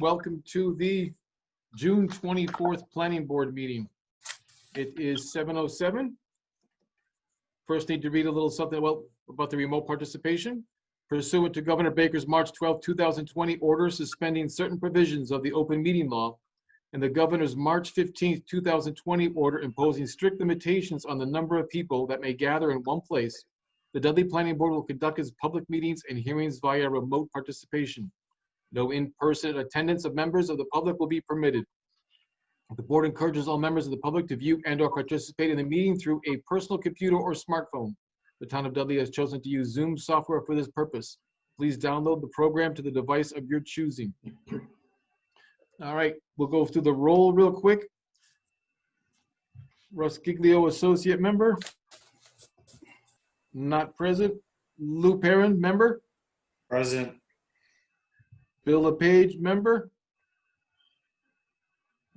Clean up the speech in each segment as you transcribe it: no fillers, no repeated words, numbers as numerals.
Welcome to the June 24th Planning Board meeting. It is 7:07. First, need to read a little something about the remote participation. Pursuant to Governor Baker's March 12, 2020 order suspending certain provisions of the open meeting law and the Governor's March 15, 2020 order imposing strict limitations on the number of people that may gather in one place, the Dudley Planning Board will conduct its public meetings and hearings via remote participation. No in-person attendance of members of the public will be permitted. The board encourages all members of the public to view and/or participate in the meeting through a personal computer or smartphone. The town of Dudley has chosen to use Zoom software for this purpose. Please download the program to the device of your choosing. All right, we'll go through the roll real quick. Russ Giglio, associate member. Not present. Lou Perrin, member. Present. Bill LePage, member.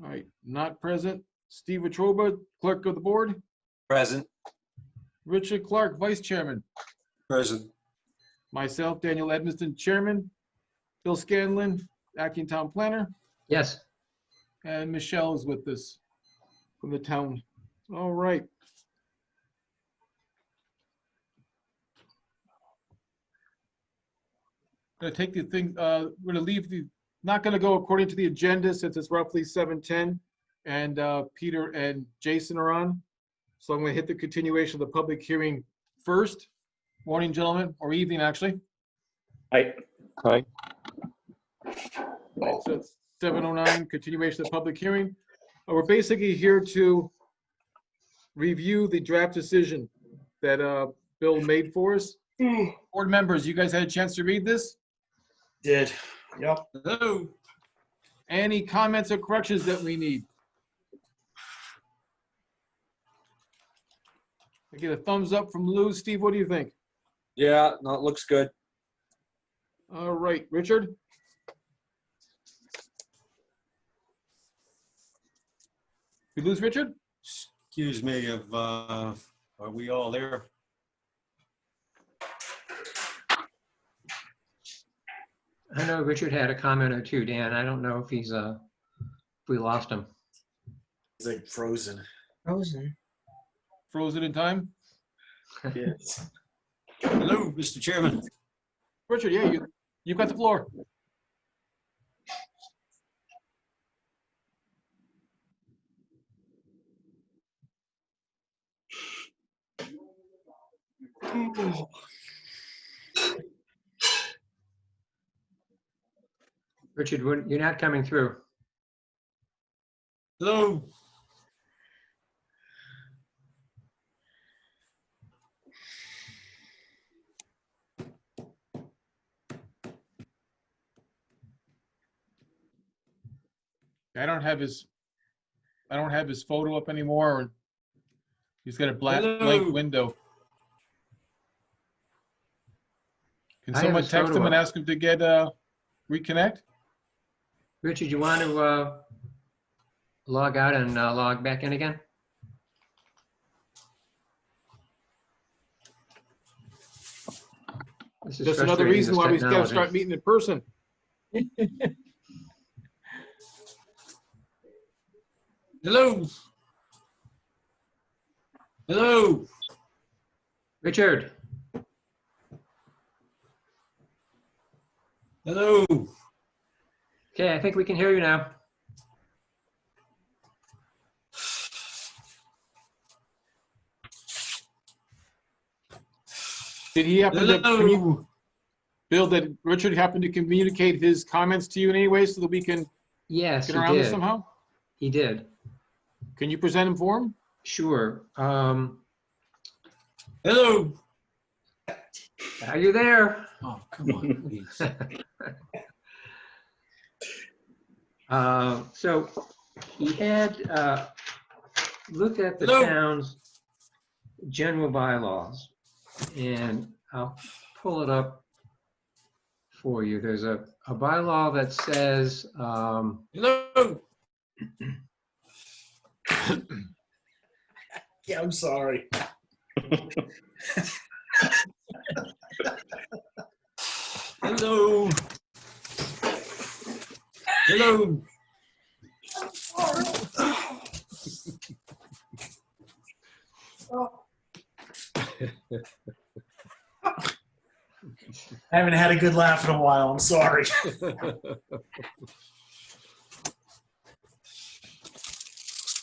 All right, not present. Steve Wetruba, clerk of the board. Present. Richard Clark, vice chairman. Present. Myself, Daniel Edmiston, chairman. Bill Scanlon, acting town planner. Yes. And Michelle is with us from the town. All right. Gonna take the thing, we're gonna leave the, not gonna go according to the agenda since it's roughly 7:10 and Peter and Jason are on. So I'm gonna hit the continuation of the public hearing first. Morning, gentlemen, or evening, actually. Aye. Aye. So it's 7:09, continuation of the public hearing. We're basically here to review the draft decision that Bill made for us. Board members, you guys had a chance to read this? Did. Yep. Hello. Any comments or corrections that we need? I get a thumbs up from Lou. Steve, what do you think? Yeah, no, it looks good. All right, Richard? We lose Richard? Excuse me, are we all there? I know Richard had a comment or two, Dan. I don't know if he's, if we lost him. It's like frozen. Frozen in time? Yes. Hello, Mr. Chairman. Richard, yeah, you've got the floor. Richard, you're not coming through. Hello. I don't have his photo up anymore. He's got a blank window. Can I have someone his text photo him and up. ask him to get reconnect? Richard, you want to log out and log back in again? This is Just another frustrating, reason this why we gotta technology. start meeting in person. Hello. Hello. Richard, Hello. okay, I think we can hear you now. Did he happen to, Hello. Bill, did Richard happen to communicate his comments to you in any way so that we can Yes, get he around this did. somehow? He did. Can you present him for him? Sure. Hello. Are you there? Oh, come on, please. So he had looked at the Hello. town's general bylaws, and I'll pull it up for you. There's a bylaw that says, Hello. Yeah, I'm sorry. Hello. Hello. I haven't had a good laugh in a while. I'm sorry.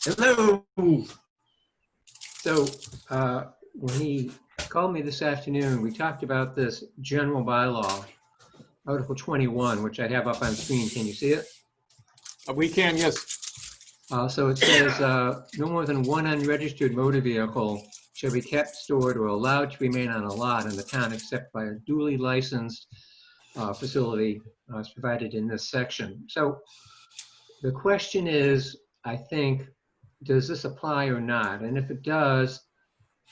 Hello. So when he called me this afternoon, we talked about this general bylaw, Article 21, which I have up on screen. Can you see it? We can, yes. So it says, no more than one unregistered motor vehicle shall be kept, stored, or allowed to remain on a lot in the town except by a duly licensed facility as provided in this section. So the question is, I think, does this apply or not? And if it does,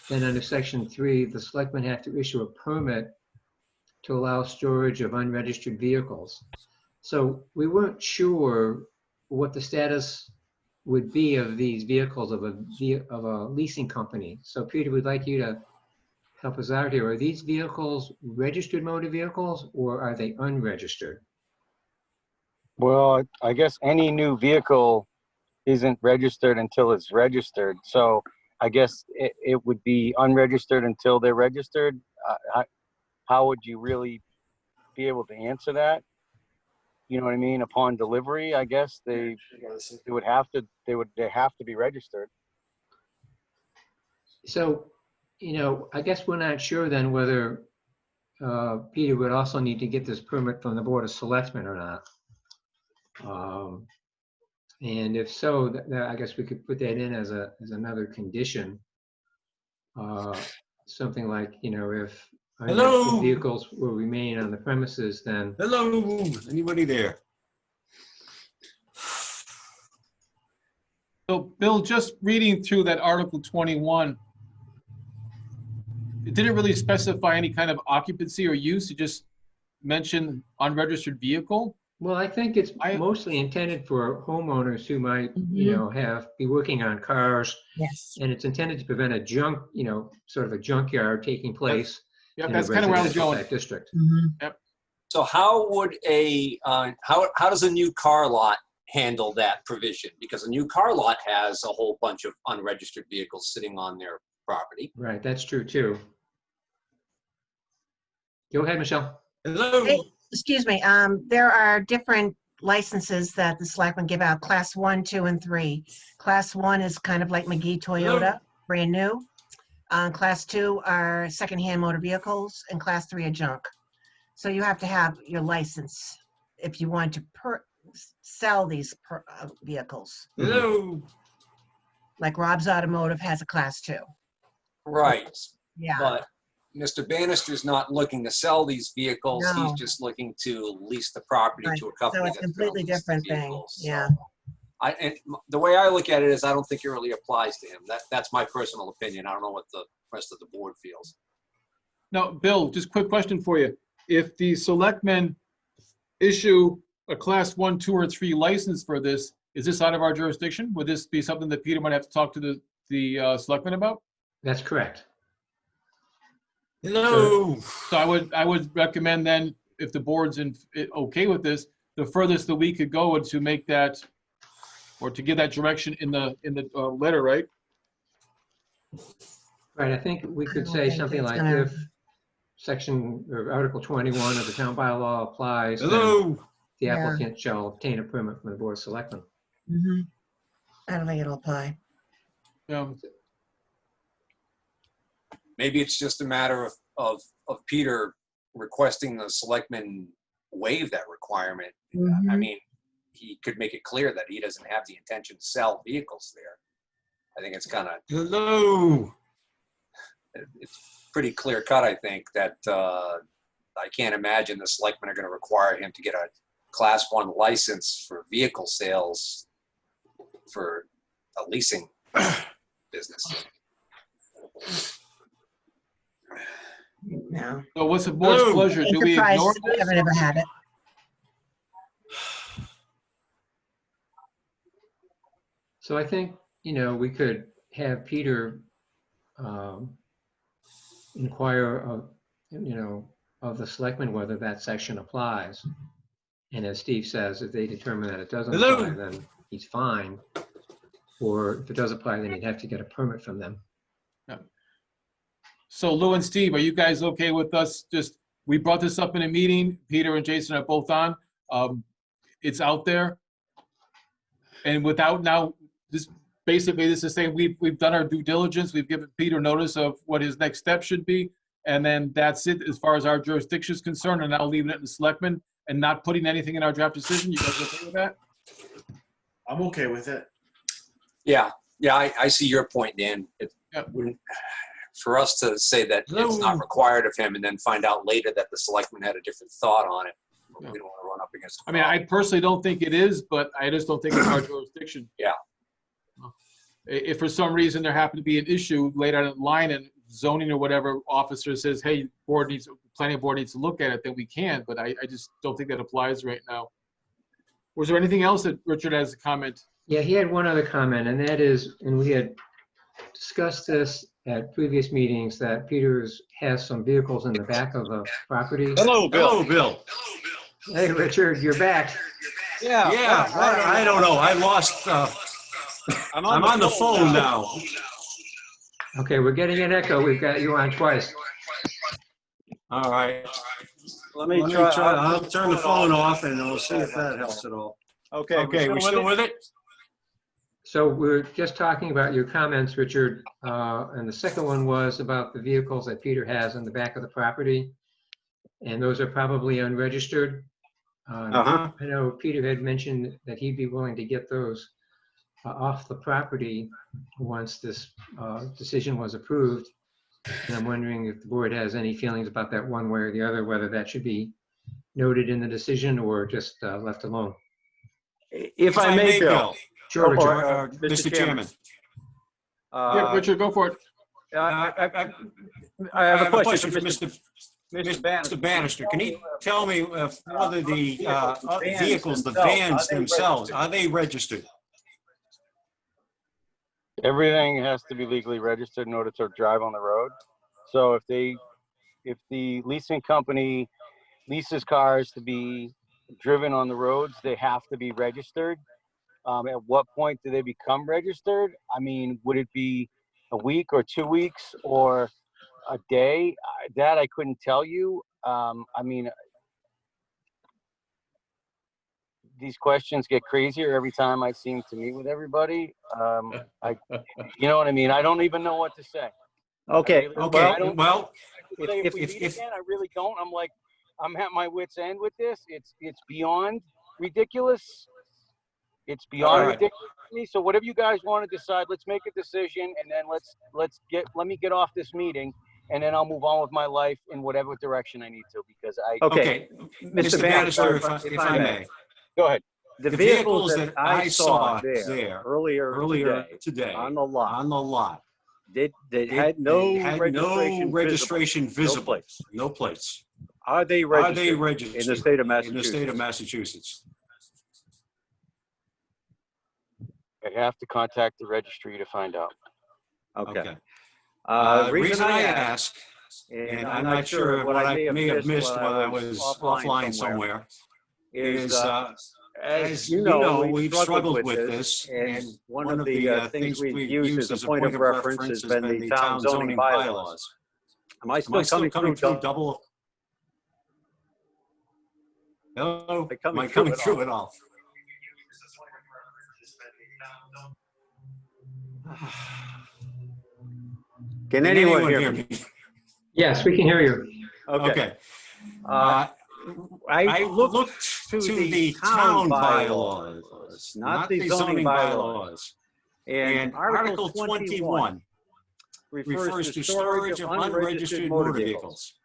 then under Section 3, the selectmen have to issue a permit to allow storage of unregistered vehicles. So we weren't sure what the status would be of these vehicles of a leasing company. So Peter, we'd like you to help us out here. Are these vehicles registered motor vehicles or are they unregistered? Well, I guess any new vehicle isn't registered until it's registered. So I guess it would be unregistered until they're registered. How would you really be able to answer that? You know what I mean? Upon delivery, I guess they have to be registered. So, I guess we're not sure then whether Peter would also need to get this permit from the Board of Selectmen or not. And if so, I guess we could put that in as another condition. Something like, if Hello. vehicles will remain on the premises, then Hello. Anybody there? So Bill, just reading through that Article 21, it didn't really specify any kind of occupancy or use. It just mentioned unregistered vehicle. well, I think it's mostly intended for homeowners who might, be working on cars. Yes. And it's intended to prevent a sort of a junkyard taking place. Yeah, in a that's kind of where I was residential going. type district. So how would how does a new car lot handle that provision? Because a new car lot has a whole bunch of unregistered vehicles sitting on their property. Right, that's true too. Go ahead, Michelle. Hello. Hey, excuse me. There are different licenses that the selectmen give out, class 1, 2, and 3. Class 1 is kind of like McGee Toyota, brand new. Class 2 are secondhand motor vehicles, and class 3 are junk. So you have to have your license if you want to sell these vehicles. Hello. Like Rob's Automotive has a class 2. Right. Yeah. But Mr. Bannister's not looking to sell these vehicles. No. He's just looking to lease the property Right. to a company. So it's a that's gonna completely lease the different thing. vehicles. Yeah. And the way I look at it is I don't think it really applies to him. That's my personal opinion. I don't know what the rest of the board feels. Now, Bill, just quick question for you. If the selectmen issue a class 1, 2, or 3 license for this, is this out of our jurisdiction? Would this be something that Peter might have to talk to the selectmen about? That's correct. Hello. So I would recommend then, if the board's okay with this, the furthest that we could go is to make that, or to give that direction in the letter, right? Right, I think we I could don't say think something that's like gonna- if section or Article 21 of the town bylaw applies, then Hello. the Yeah. applicant shall obtain a permit from the Board of Selectmen. I don't think it'll apply. Maybe it's just a matter of Peter requesting the selectmen waive that requirement. I mean, he could make it clear that he doesn't have the intention to sell vehicles there. I think it's kind of, Hello. it's pretty clear cut, I think, that I can't imagine the selectmen are going to require him to get a class 1 license for vehicle sales for a leasing business. No. So what's the board's Hello. pleasure? Do we Enterprise, ignore we this? haven't ever had it. So I think, we could have Peter inquire of, of the selectmen whether that section applies. And as Steve says, if they determine that it doesn't Hello? apply, then he's fine. Or if it does apply, then he'd have to get a permit from them. So Lou and Steve, are you guys okay with us? We brought this up in a meeting. Peter and Jason are both on. It's out there. And without now, basically this is saying we've done our due diligence. We've given Peter notice of what his next step should be. And then that's it as far as our jurisdiction is concerned, and now leaving it in the selectmen and not putting anything in our draft decision. You guys okay with that? I'm okay with it. Yeah, I see your point, Dan. It Yep. wouldn't, for us to say that it's not required of him and then find out later that the selectman had a different thought on it, we don't want to run up against. I mean, I personally don't think it is, but I just don't think it's our jurisdiction. Yeah. If for some reason there happened to be an issue later down the line and zoning or whatever officer says, hey, planning board needs to look at it, then we can, but I just don't think that applies right now. Was there anything else that Richard has a comment? Yeah, he had one other comment, and that is, and we had discussed this at previous meetings, that Peter has some vehicles in the back of the property. Hello, Bill. Hey, Richard, you're back. Yeah, I don't know. I lost, I'm on the phone now. Okay, we're getting an echo. We've got you on twice. All right. Let me try. I'll turn the phone off and we'll see if that helps at all. Okay, we're still with it? So we're just talking about your comments, Richard, and the second one was about the vehicles that Peter has in the back of the property, and those are probably unregistered. I know Peter had mentioned that he'd be willing to get those off the property once this decision was approved. And I'm wondering if the board has any feelings about that one way or the other, whether that should be noted in the decision or just left alone. If I may, Bill. Sure, Richard. Or, Mr. Chairman. Yeah, Richard, go for it. I have a question for Mr. Bannister. Can you tell me whether the vehicles, the vans themselves, are they registered? Everything has to be legally registered in order to drive on the road. So if the leasing company leases cars to be driven on the roads, they have to be registered. At what point do they become registered? I mean, would it be a week or 2 weeks or a day? That I couldn't tell you. I mean, these questions get crazier every time I seem to meet with everybody. You know what I mean? I don't even know what to say. Okay. Well, if we meet again, I really don't. I'm at my wit's end with this. It's beyond ridiculous. It's beyond ridiculous to me. So whatever you guys want to decide, let's make a decision, and then let me get off this meeting, and then I'll move on with my life in whatever direction I need to, because Okay. Mr. Bannister, if I may. Go ahead. The vehicles that I saw there there earlier today on the lot, they had no registration visible. No plates. No plates. Are they registered in in the state of Massachusetts? In the state of Massachusetts. I have to contact the registry to find out. Okay. The reason I ask, and I'm not sure what I may have missed when I was offline somewhere, is as you know, we've struggled with this, and one of the things we've used as a point of reference has been the town zoning bylaws. Am I still coming through double? Hello? Am I coming through it all? Can anyone hear me? Yes, we can hear you. Okay. I looked to the town bylaws, not the zoning bylaws. And Article 21 refers to storage of unregistered motor vehicles.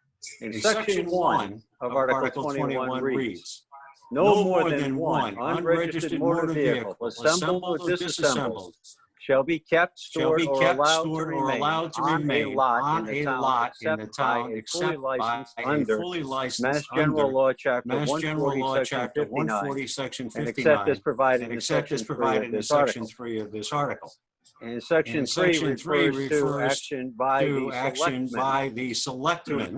And Section 1 of Article 21 reads, no more than one unregistered motor vehicle, assembled or disassembled, shall be kept, stored, or allowed to remain on a lot in the town except by a fully licensed Mass General Law, Chapter 140, Section 59, and except as provided in Section 3 of this article. And Section 3 refers to action by the selectmen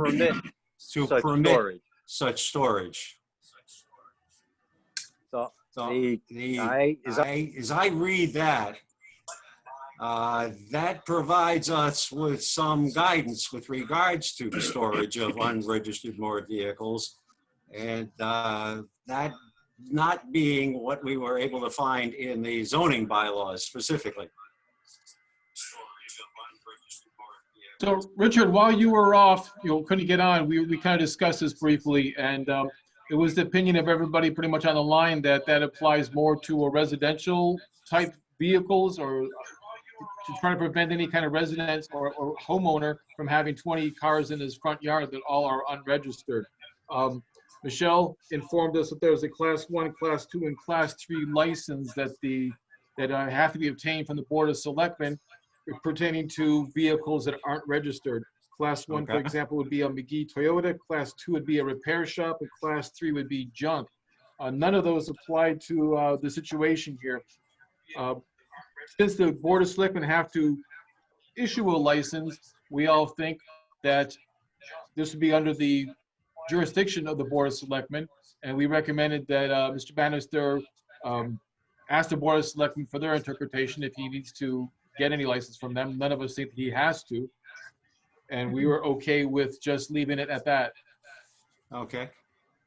to permit such storage. So As I read that, that provides us with some guidance with regards to the storage of unregistered motor vehicles, and that not being what we were able to find in the zoning bylaws specifically. So Richard, while you were off, couldn't get on, we kind of discussed this briefly, and it was the opinion of everybody pretty much on the line that that applies more to a residential type vehicles, or to try to prevent any kind of residence or homeowner from having 20 cars in his front yard that all are unregistered. Michelle informed us that there's a Class 1, Class 2, and Class 3 license that have to be obtained from the Board of Selectmen pertaining to vehicles that aren't registered. Class 1, for example, would be a McGee Toyota. Class 2 would be a repair shop, and Class 3 would be junk. None of those apply to the situation here. Since the Board of Selectmen have to issue a license, we all think that this would be under the jurisdiction of the Board of Selectmen, and we recommended that Mr. Bannister ask the Board of Selectmen for their interpretation if he needs to get any license from them. None of us think he has to, and we were okay with just leaving it at that. Okay.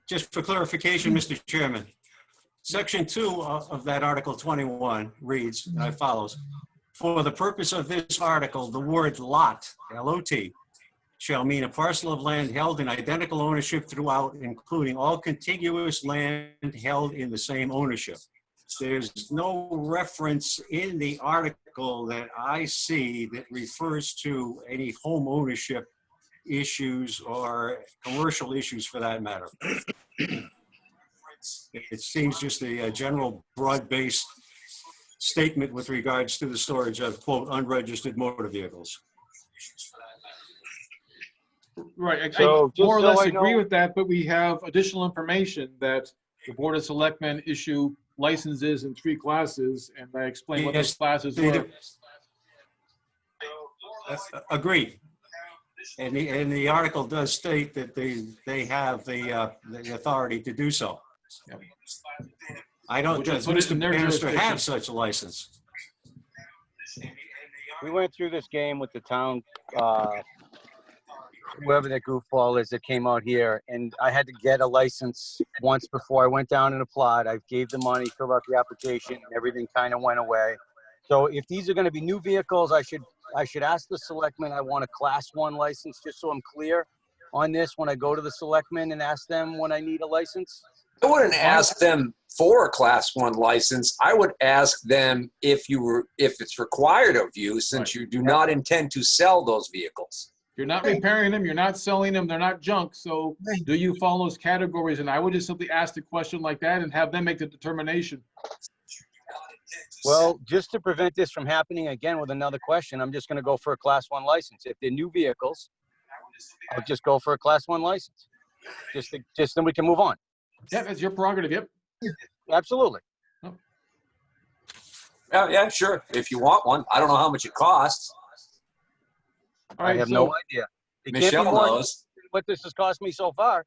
Just for clarification, Mr. Chairman, Section 2 of that Article 21 reads as follows. For the purpose of this article, the word lot, L-O-T, shall mean a parcel of land held in identical ownership throughout, including all contiguous land held in the same ownership. There's no reference in the article that I see that refers to any home ownership issues or commercial issues for that matter. It seems just a general broad-based statement with regards to the storage of, quote, unregistered motor vehicles. Right, So, I more or just so less I agree know- with that, but we have additional information that the Board of Selectmen issue licenses in 3 classes, and I explained what those Yes, classes they were. do. Agreed. And the article does state that they have the authority to do so. Yep. I don't, Which will does put it Mr. in their Bannister jurisdiction. have such a license? We went through this game with the town, whoever that goofball is that came out here, and I had to get a license once before I went down and applied. I gave the money, filled out the application, and everything kind of went away. So if these are going to be new vehicles, I should ask the selectmen. I want a Class 1 license, just so I'm clear on this when I go to the selectmen and ask them when I need a license. I wouldn't ask them for a Class 1 license. I would ask them if it's required of you, since you do not intend to sell those vehicles. You're not repairing them, you're not selling them, they're not junk, so do you follow those categories? And I would just simply ask the question like that and have them make the determination. Well, just to prevent this from happening again with another question, I'm just going to go for a Class 1 license. If they're new vehicles, I'll just go for a Class 1 license. Just then we can move on. Yeah, that's your prerogative, yep. Absolutely. Yeah, sure. If you want one, I don't know how much it costs. All I right, have so no idea. It can't be Michelle more than knows. what this has cost me so far.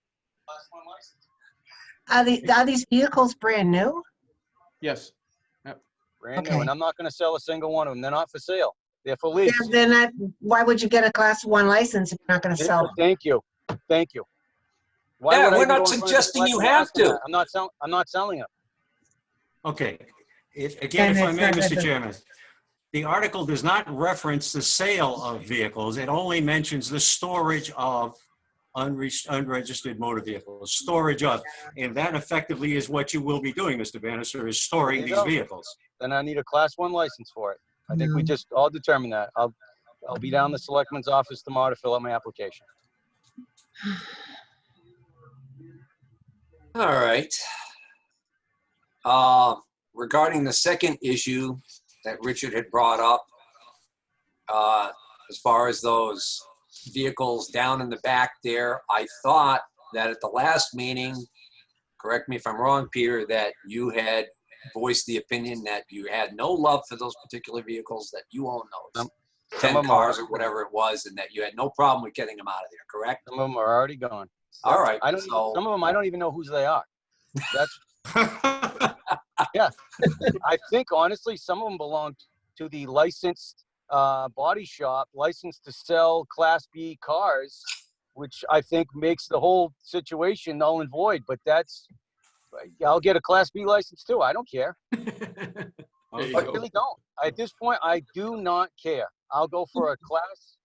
Are these vehicles brand new? yes, Brand new, Okay. and I'm not going to sell a single one of them. They're not for sale. They're for lease. Why would you get a Class 1 license if you're not going to sell them? Thank you. Thank you. Why Yeah, would I we're even not go in front of the suggesting you selectmen have asking to. that? I'm not selling them. Okay. Again, if I And may, it's not Mr. the- Chairman, the article does not reference the sale of vehicles. It only mentions the storage of unregistered motor vehicles, storage of, and that effectively is what you will be doing, Mr. Bannister, is storing There you these go. vehicles. Then I need a Class 1 license for it. I think we just all determined that. I'll be down the selectman's office tomorrow to fill out my application. All right. Regarding the second issue that Richard had brought up, as far as those vehicles down in the back there, I thought that at the last meeting, correct me if I'm wrong, Peter, that you had voiced the opinion that you had no love for those particular vehicles, that you own those 10 cars or whatever it was, and that you had no problem with getting them out of there, correct? Some of them are already gone. All right. Some of them I don't even know whose they are. That's I think honestly, some of them belong to the licensed body shop, licensed to sell Class B cars, which I think makes the whole situation null and void. But I'll get a Class B license too. I don't care. There you I go. really don't. At this point, I do not care. I'll go for a Class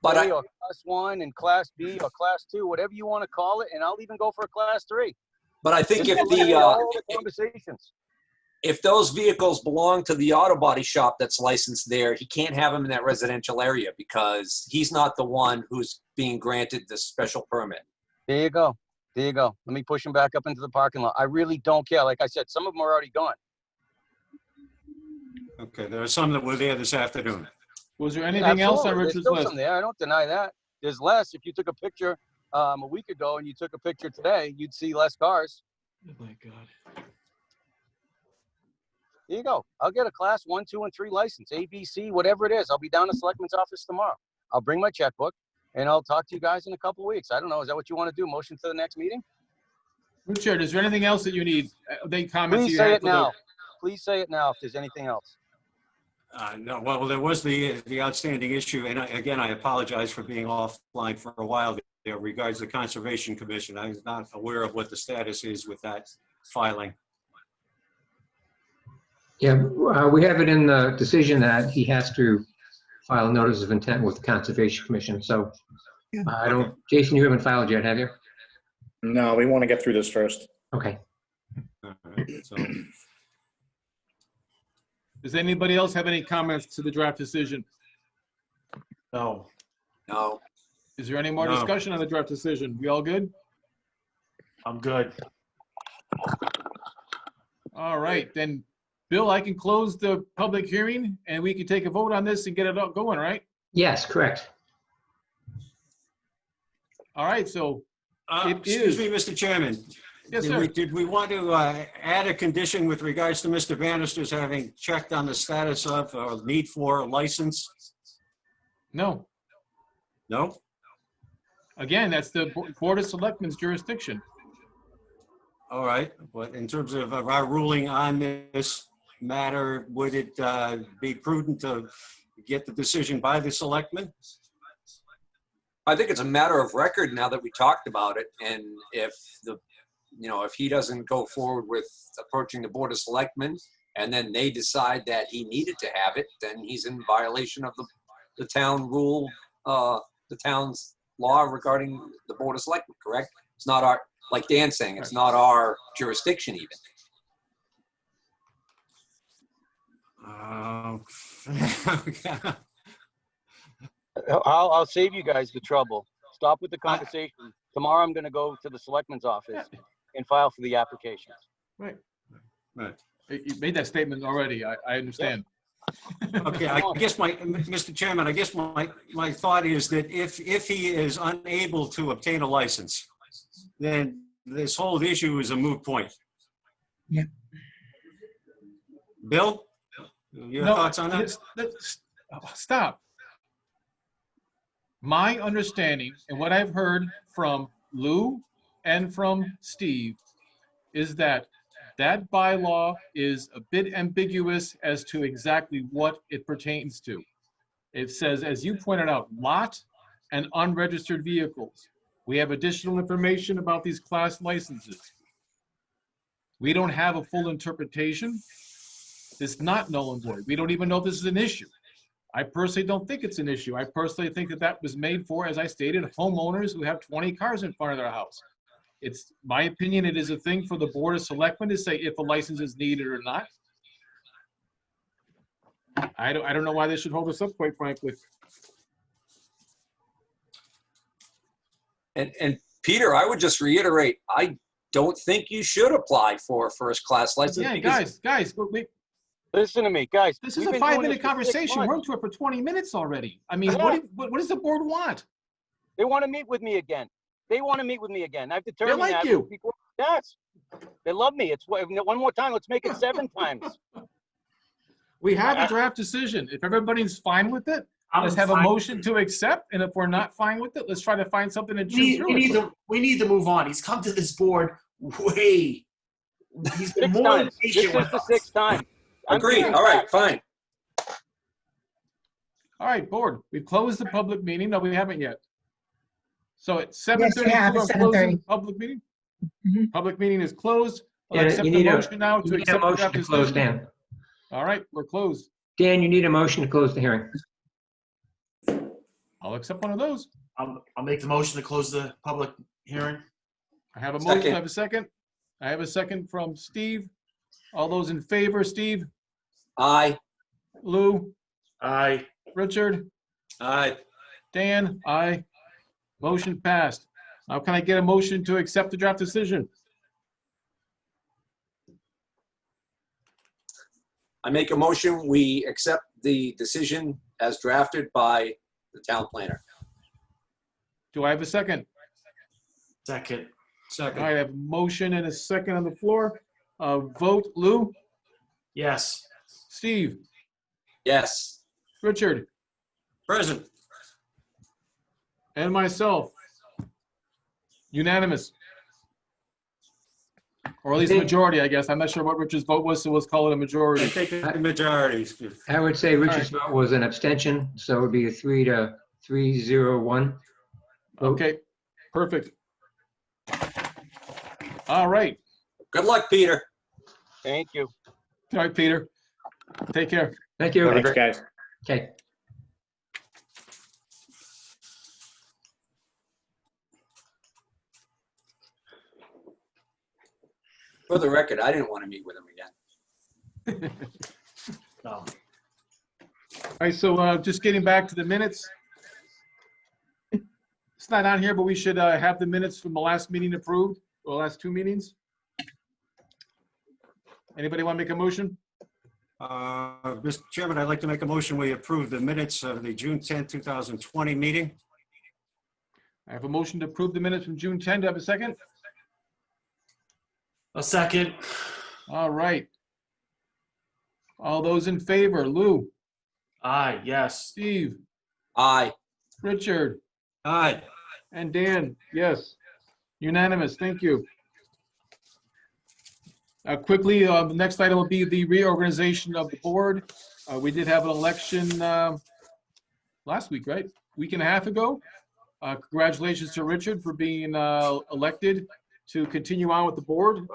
But A or Class 1 and Class B or Class 2, whatever you want to call it, and I'll even go for a Class 3. But I think Just if eliminate all the conversations. if those vehicles belong to the auto body shop that's licensed there, he can't have them in that residential area because he's not the one who's being granted the special permit. There you go. There you go. Let me push them back up into the parking lot. I really don't care. Like I said, some of them are already gone. Okay, there are some that were there this afternoon. Was there anything else on Absolutely. There's Richard's still list? some there. I don't deny that. There's less. If you took a picture a week ago and you took a picture today, you'd see less cars. Oh my God. There you go. I'll get a Class 1, 2, and 3 license, A, B, C, whatever it is. I'll be down to Selectman's office tomorrow. I'll bring my checkbook, and I'll talk to you guys in a couple of weeks. I don't know. Is that what you want to do? Motion to the next meeting? Richard, is there anything else that you need? Any comments Please you say had it for the- now. Please say it now if there's anything else. No, well, there was the outstanding issue, and again, I apologize for being offline for a while there regards the Conservation Commission. I was not aware of what the status is with that filing. Yeah, we have it in the decision that he has to file a notice of intent with the Conservation Commission. So I don't, Jason, you haven't filed yet, have you? No, we want to get through this first. Okay. All right, so, Does anybody else have any comments to the draft decision? No. No. Is there any more No. discussion on the draft decision? We all good? I'm good. All right, then, Bill, I can close the public hearing and we can take a vote on this and get it all going, right? Yes, correct. All right, so, It excuse is. me, Mr. Chairman. yes, sir. Did we want to add a condition with regards to Mr. Bannister's having checked on the status of or need for a license? No, No? again, that's the Board of Selectmen's jurisdiction. All right, but in terms of our ruling on this matter, would it be prudent to get the decision by the selectmen? I think it's a matter of record now that we talked about it. And if if he doesn't go forward with approaching the Board of Selectmen and then they decide that he needed to have it, then he's in violation of the town rule, the town's law regarding the Board of Selectmen, correct? It's not our, like Dan's saying, it's not our jurisdiction even. I'll save you guys the trouble. Stop with the conversation. Tomorrow I'm going to go to the Selectman's office and file for the applications. Right. Right. You made that statement already. I understand. Okay, I guess Mr. Chairman, I guess my thought is that if he is unable to obtain a license, then this whole issue is a moot point. Yeah. Bill, your No, thoughts on that? Stop. My understanding and what I've heard from Lou and from Steve is that bylaw is a bit ambiguous as to exactly what it pertains to. It says, as you pointed out, lot and unregistered vehicles. We have additional information about these class licenses. We don't have a full interpretation. It's not null and void. We don't even know if this is an issue. I personally don't think it's an issue. I personally think that was made for, as I stated, homeowners who have 20 cars in front of their house. It's my opinion, it is a thing for the Board of Selectmen to say if a license is needed or not. I don't know why they should hold us up, quite frankly. And Peter, I would just reiterate, I don't think you should apply for a first-class license. Yeah, because- guys, Listen to me, guys. this is we've a been doing 5-minute this for 6 conversation. We're months. into it for 20 minutes already. I mean, Yeah. what does the board want? They want to meet with me again. They want to meet with me again. I've determined like that. you. Yes. They love me. It's one more time. Let's make it 7 times. We have a draft decision. If everybody's fine with it, let's have a motion to accept. And if we're not fine with it, let's try to find something to chew through. We need to move on. He's come to this board way He's been Six more than times. This patient is with the us. sixth time. I'm Agreed. keeping All right, track. fine. All right, board, we've closed the public meeting. No, we haven't yet. So at Yes, we 7:32, have. I'm It's closing 7:30. the public meeting. Mhm. Public meeting is closed. I'll Dan, accept you the need a, motion now you to need a accept the motion draft to close, decision. Dan. All right, we're closed. Dan, you need a motion to close the hearing. I'll accept one of those. I'll make the motion to close the public hearing. I have a motion, Second. I have a second. I have a second from Steve. All those in favor, Steve, Aye. Lou, Aye. Richard, Aye. Dan, aye. Motion passed. Now can I get a motion to accept the draft decision? I make a motion, we accept the decision as drafted by the town planner. Do I have a second? Second. All Second. right, I have a motion and a second on the floor. Vote, Lou, Yes. Steve, Yes. Richard, Present. and myself. Unanimous. Or at least majority, I guess. I'm not sure what Richard's vote was, so let's call it a I majority. think the majority. I would say Richard's vote was an abstention, so it would be a 3-3-0-1. vote. Okay, perfect. All right. Good luck, Peter. Thank you. All right, Peter. Take care. Thank you. Thanks, guys. Okay. For the record, I didn't want to meet with him again. No. All right, so just getting back to the minutes. It's not on here, but we should have the minutes from the last meeting approved, or the last two meetings. Anybody want to make a motion? Mr. Chairman, I'd like to make a motion, we approve the minutes of the June 10, 2020 meeting. I have a motion to approve the minutes from June 10. Do I have a second? A second. All right. All those in favor, Lou, Aye, yes. Steve, Aye. Richard, Aye. and Dan, yes. Unanimous, thank you. Quickly, the next item will be the reorganization of the board. We did have an election last week, right? Week and a half ago. Congratulations to Richard for being elected to continue on with the board.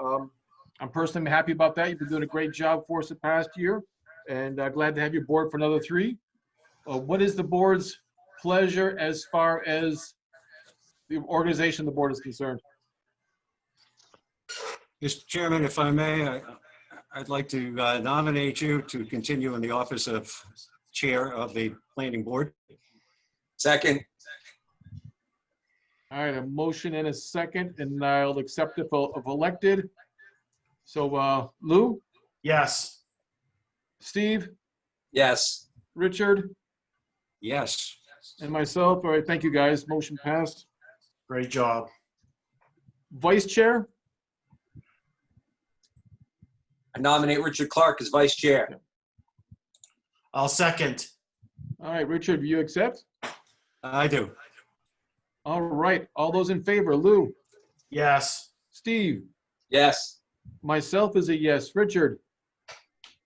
I'm personally happy about that. You've been doing a great job for us the past year, and glad to have your board for another 3. What is the board's pleasure as far as the organization of the board is concerned? Mr. Chairman, if I may, I'd like to nominate you to continue in the office of Chair of the Planning Board. Second. All right, a motion and a second, and I'll accept it if elected. So Lou, Yes. Steve, Yes. Richard, Yes. and myself. All right, thank you, guys. Motion passed. Great job. Vice Chair, I nominate Richard Clark as vice chair. I'll second. all right, Richard, do you accept? I do. All right, all those in favor, Lou, Yes. Steve, Yes. myself is a yes. Richard,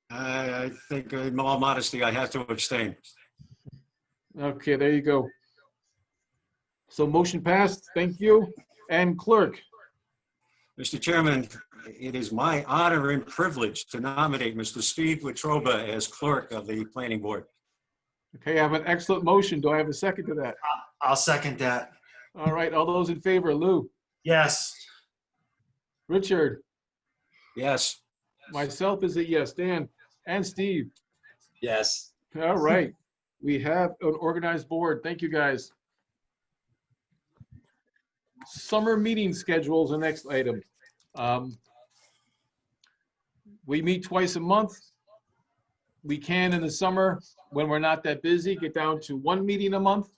I think in all modesty, I have to abstain. okay, there you go. So motion passed, thank you. And clerk, Mr. Chairman, it is my honor and privilege to nominate Mr. Steve Wetruba as clerk of the Planning Board. okay, I have an excellent motion. Do I have a second to that? I'll second that. All right, all those in favor, Lou, Yes. Richard, Yes. myself is a yes. Dan and Steve. Yes. All right, we have an organized board. Thank you, guys. Summer meeting schedule is the next item. We meet twice a month. We can in the summer, when we're not that busy, get down to 1 meeting a month.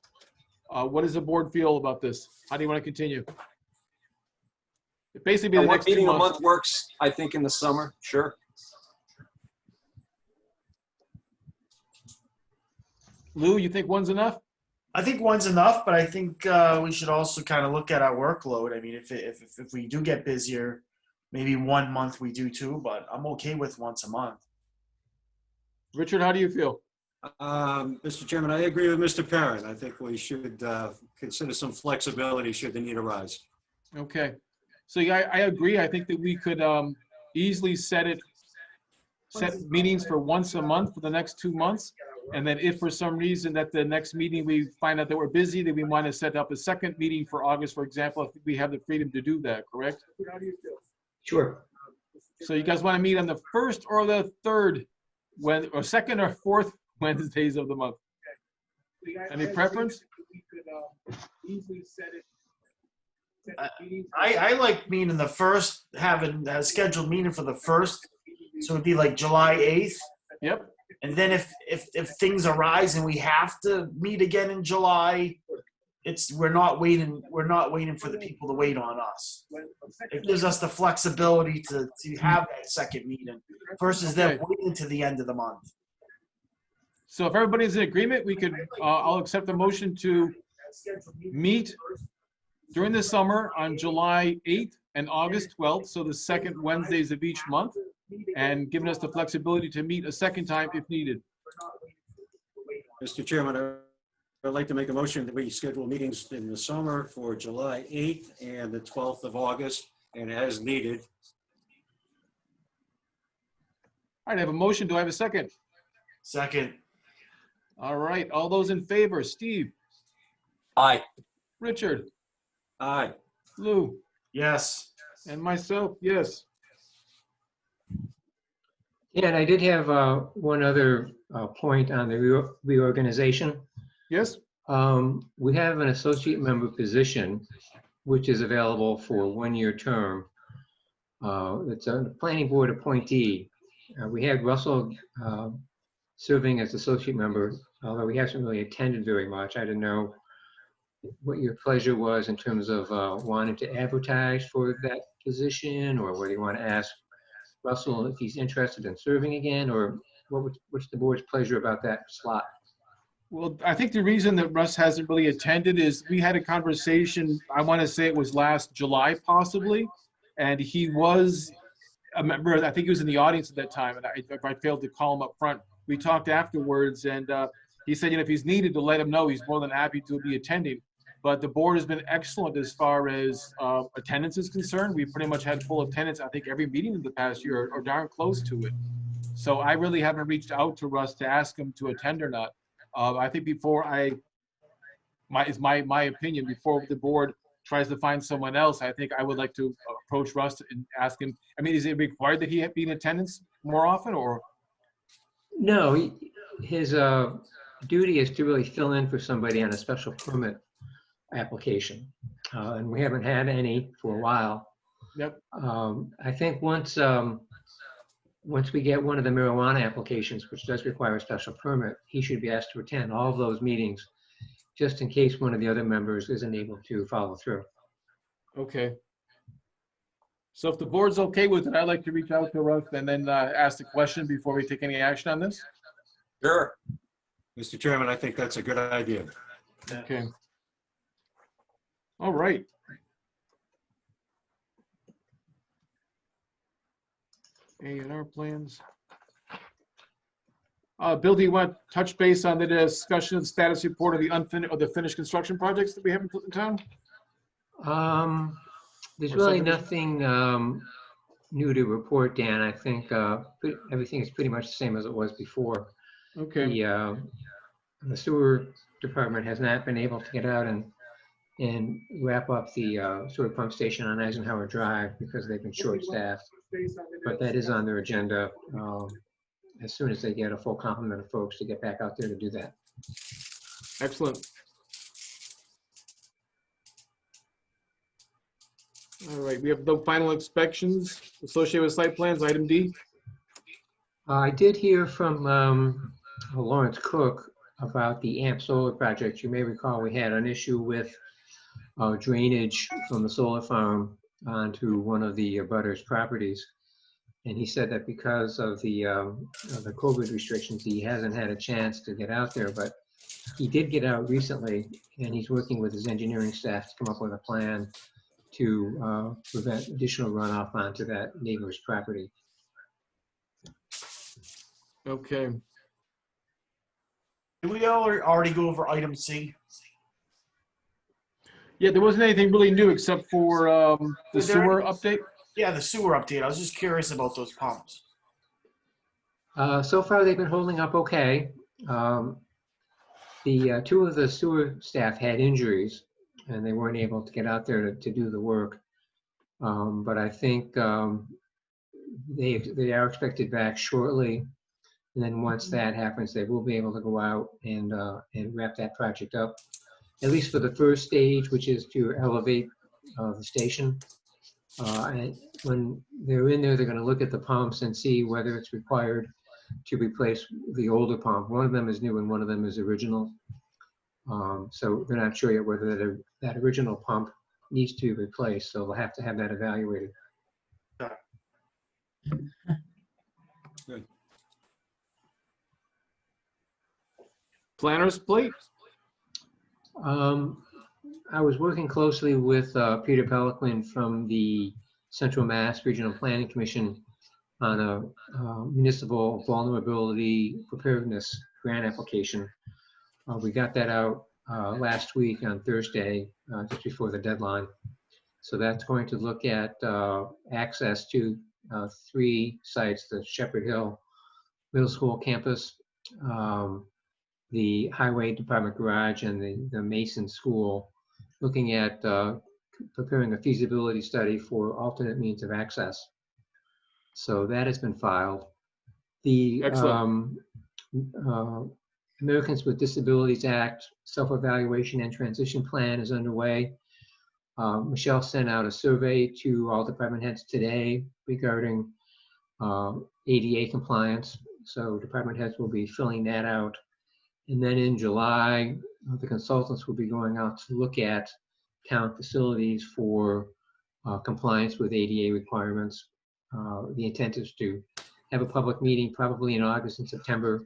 What does the board feel about this? How do you want to continue? It basically be the One next 2 meeting a months. month works, I think, in the summer. Sure. Lou, you think one's enough? I think one's enough, but I think we should also kind of look at our workload. I mean, if we do get busier, maybe 1 month we do two, but I'm okay with once a month. Richard, how do you feel? Mr. Chairman, I agree with Mr. Parent. I think we should consider some flexibility should the need arise. Okay. So yeah, I agree. I think that we could easily set meetings for once a month for the next 2 months. And then if for some reason at the next meeting we find out that we're busy, then we want to set up a second meeting for August, for example, if we have the freedom to do that, correct? Sure. So you guys want to meet on the first or the third, or second or fourth Wednesdays of the month? Any preference? I like meeting the first, having a scheduled meeting for the first, so it'd be like July 8th. Yep. And then if things arise and we have to meet again in July, we're not waiting for the people to wait on us. It gives us the flexibility to have that second meeting versus them waiting to the end of the month. So if everybody's in agreement, we could, I'll accept the motion to meet during the summer on July 8th and August 12th, so the second Wednesdays of each month, and giving us the flexibility to meet a second time if needed. Mr. Chairman, I'd like to make a motion that we schedule meetings in the summer for July 8th and the 12th of August, and as needed. All right, I have a motion. Do I have a second? Second. All right, all those in favor, Steve, Aye. Richard, Aye. Lou, Yes. and myself, yes. Yeah, and I did have one other point on the reorganization. Yes? We have an associate member position, which is available for a 1-year term. It's a planning board appointee. We had Russell serving as associate member, although he hasn't really attended very much. I didn't know what your pleasure was in terms of wanting to advertise for that position, or whether you want to ask Russell if he's interested in serving again, or what's the board's pleasure about that slot? Well, I think the reason that Russ hasn't really attended is we had a conversation, I want to say it was last July possibly, and he was a member, I think he was in the audience at that time, and if I failed to call him up front, we talked afterwards, and he said, if he's needed to let him know, he's more than happy to be attending. But the board has been excellent as far as attendance is concerned. We pretty much had full attendance, I think, every meeting in the past year, or darn close to it. So I really haven't reached out to Russ to ask him to attend or not. I think before my opinion, before the board tries to find someone else, I think I would like to approach Russ and ask him. I mean, is it required that he be in attendance more often, or? No, his duty is to really fill in for somebody on a special permit application, and we haven't had any for a while. Yep. I think once we get one of the marijuana applications, which does require a special permit, he should be asked to attend all of those meetings, just in case one of the other members isn't able to follow through. Okay. So if the board's okay with it, I'd like to reach out to Russ and then ask the question before we take any action on this. Sure. Mr. Chairman, I think that's a good idea. Okay. All right. A&R plans. Bill, do you want to touch base on the discussion of the status report of the finished construction projects that we have in town? There's Or really something? nothing new to report, Dan. I think everything is pretty much the same as it was before. Okay. The sewer department has not been able to get out and wrap up the sewer pump station on Eisenhower Drive because they've been short-staffed. But that is on their agenda as soon as they get a full complement of folks to get back out there to do that. Excellent. All right, we have no final inspections associated with site plans, item D. I did hear from Lawrence Cook about the AMP solar project. You may recall we had an issue with drainage from the solar farm onto one of the abutters' properties. And he said that because of the COVID restrictions, he hasn't had a chance to get out there, but he did get out recently, and he's working with his engineering staff to come up with a plan to prevent additional runoff onto that neighbor's property. Okay. Did we already go over item C? Yeah, there wasn't anything really new except for the Is there sewer any- update. Yeah, the sewer update. I was just curious about those pumps. So far, they've been holding up okay. The two of the sewer staff had injuries, and they weren't able to get out there to do the work. But I think they are expected back shortly. And then once that happens, they will be able to go out and wrap that project up, at least for the first stage, which is to elevate the station. And when they're in there, they're going to look at the pumps and see whether it's required to replace the older pump. One of them is new and one of them is original. So they're not sure yet whether that original pump needs to be replaced, so they'll have to have that evaluated. Good. Planner's plate. I was working closely with Peter Pelican from the Central Mass Regional Planning Commission on a municipal vulnerability preparedness grant application. We got that out last week on Thursday, just before the deadline. So that's going to look at access to 3 sites: the Shepherd Hill Middle School campus, the Highway Department garage, and the Mason School, looking at preparing a feasibility study for alternate means of access. So that has been filed. The Excellent. Americans with Disabilities Act Self-Evaluation and Transition Plan is underway. Michelle sent out a survey to all department heads today regarding ADA compliance. So department heads will be filling that out. And then in July, the consultants will be going out to look at town facilities for compliance with ADA requirements. The intent is to have a public meeting probably in August and September,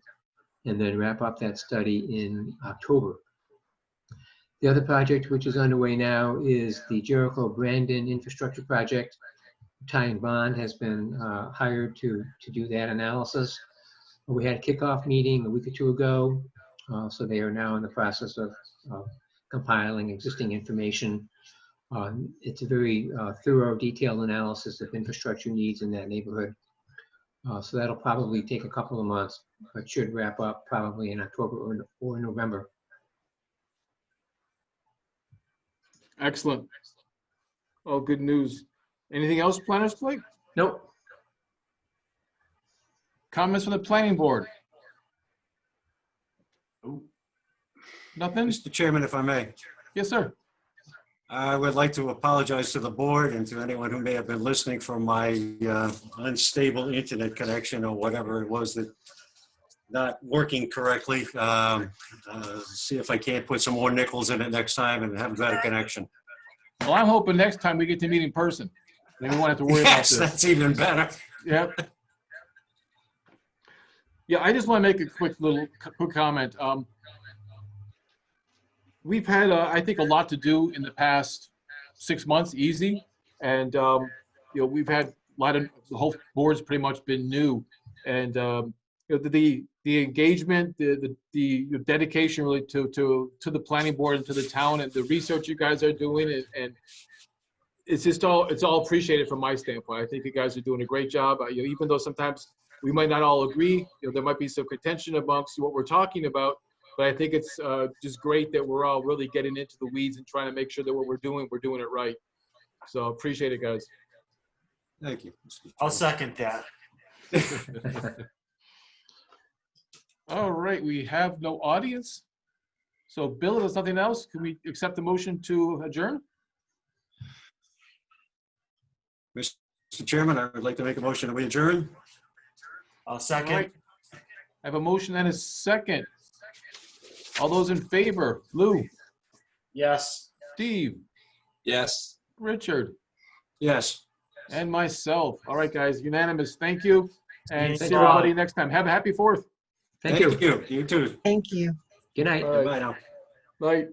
and then wrap up that study in October. The other project which is underway now is the Jericho Brandon infrastructure project. Ty and Bond has been hired to do that analysis. We had a kickoff meeting a week or 2 ago, so they are now in the process of compiling existing information. It's a very thorough, detailed analysis of infrastructure needs in that neighborhood. So that'll probably take a couple of months, but should wrap up probably in October or November. Excellent. All good news. Anything else, Planner's plate? Nope. Comments from the planning board? Nothing? Mr. Chairman, if I may, Yes, sir. I would like to apologize to the board and to anyone who may have been listening for my unstable internet connection or whatever it was that not working correctly. See if I can't put some more nickels in it next time and have a better connection. Well, I'm hoping next time we get to meet in person. Then we won't have to worry Yes, about this. that's even better. Yep. Yeah, I just want to make a quick comment. We've had, I think, a lot to do in the past 6 months, easy. And, you know, we've had a lot of, the whole board's pretty much been new. And, you know, the engagement, the dedication really to the planning board and to the town and the research you guys are doing. And it's just it's all appreciated from my standpoint. I think you guys are doing a great job. You know, even though sometimes we might not all agree, you know, there might be some contention amongst what we're talking about. But I think it's just great that we're all really getting into the weeds and trying to make sure that what we're doing it right. So appreciate it, guys. Thank you. I'll second that. All right, we have no audience. So Bill, if there's nothing else, can we accept the motion to adjourn? Mr. Chairman, I would like to make a motion that we adjourn. I'll All second. right. I have a motion and a second. All those in favor, Lou, Yes. Steve, Yes. Richard, Yes. and myself. All right, guys, unanimous. Thank you. And Thank see you. everybody next time. Have a happy 4th. Thank you. You too. Thank you. Good night. All right. Bye now. Bye.